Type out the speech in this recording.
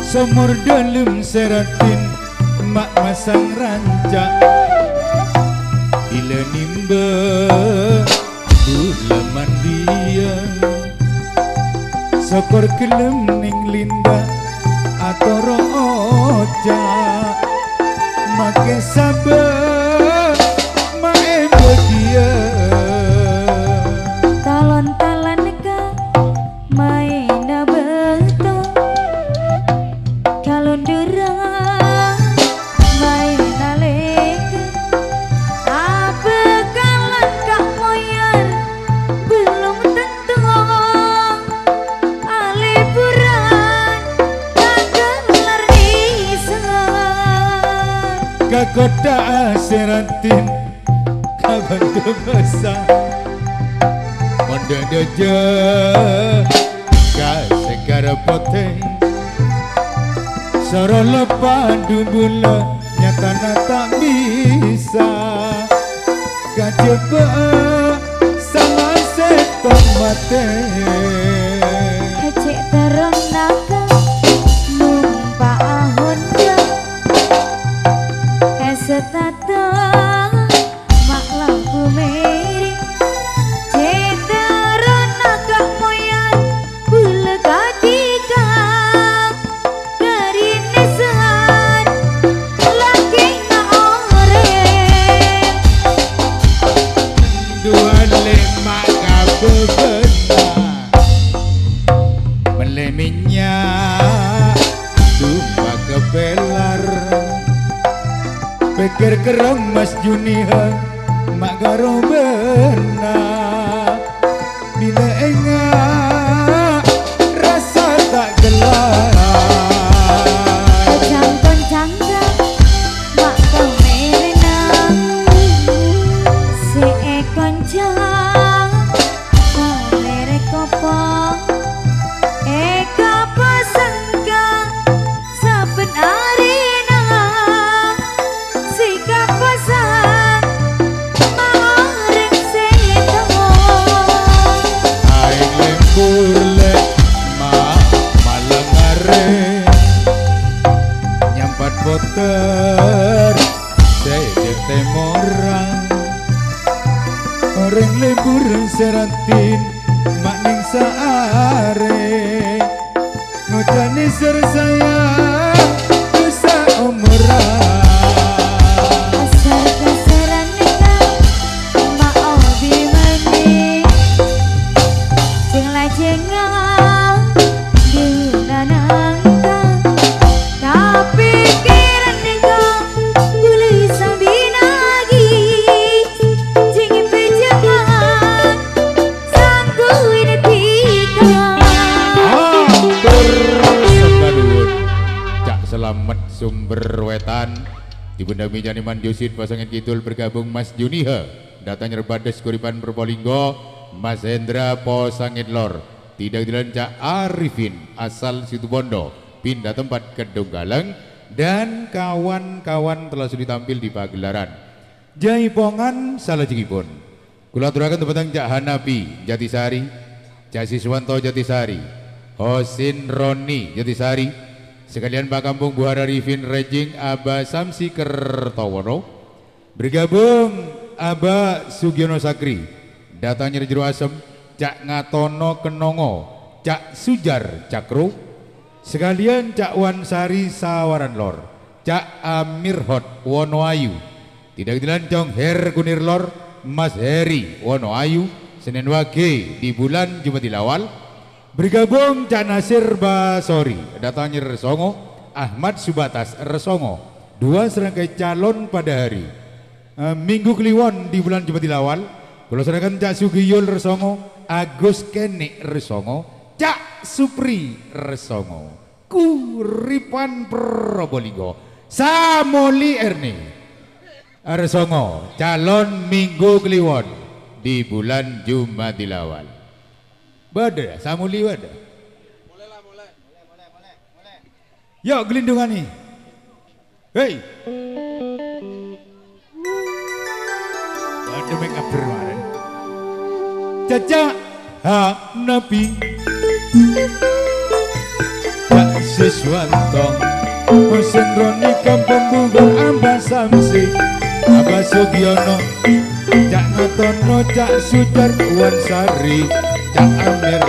Somor dalam seratin mak masang rancak bila nimba bulan mandia sokor kelem ning linda atau roja make sabar mae bahagia talon-talon ka main beto kalau durang main alek apa kalan kak moyar belum tentu aliburan kagelar nisan kakoda seratin kabantu besar Onda dojo kasekara poteng Soro lepandu bula nyata tak bisa kajeba salah seton mate Cek terang naga numpak Honda setata mak lampu meri cek terang naga moyan bula katika garine sehan lagi na orem dua lima kabebena meleminya dumba kebelar pikir kerem mas Juniha mak karo bena bila enggak rasa tak gelar Cangkon-cangga mak kau merenang si ekoncang mere kopong eka pasangka saben arena si kapasang mareng seto aing lembur le malang areng nyampat poter sedek temorang orang lembur seratin mak ning saare ngocani ser saya dosa umurang asar kasaran neka mak obi mani sing lajengang dinanangka kapikiran neka guli sambinagi jing pejangan sangguin tika Sekaduun Cak Selamet Sumber Wetan di Bunda Mijani Mandiusin pasangan Kidul bergabung Mas Juniha datang Nyerbades Kuripan Purbolinggo Mas Hendra Posangit Lor tidak dilancak Arifin asal Situbondo pindah tempat ke Donggala dan kawan-kawan telah sudah tampil di pagelaran Jaipongan salajengipun kula aturaken tepatang Cak Hanapi Jatisari Cak Siswanto Jatisari Hosin Roni Jatisari sekalian Pak Kampung Buhara Rifin Rejing Aba Samsi Kertowono bergabung Aba Sugiono Sakri datangnya dari Jero Asem Cak Ngatono Kenongo Cak Sujar Cakro sekalian Cak Wansari Sawaran Lor Cak Amirhot Wonoayu tidak dilancong Her Kunir Lor Mas Heri Wonoayu Senin Wage di bulan Jumatil Awal bergabung Cak Nasir Basori datangnya Resongo Ahmad Subatas Resongo dua serangkai calon pada hari Minggu Kliwon di bulan Jumatil Awal kalau serangkan Cak Sugiyul Resongo Agus Kenik Resongo Cak Supri Resongo Kuripan Probolinggo Samoli Erni Resongo calon Minggu Kliwon di bulan Jumatil Awal Bada, Samuli bada. Mulai. Yuk gelindungan nih. Hei. Ada make up kemarin. Caca Hanapi. Cak Siswanto Husin Roni Kampung Bugor Amba Samsi Aba Sugiono Cak Natono Cak Sujar Wansari Cak Amir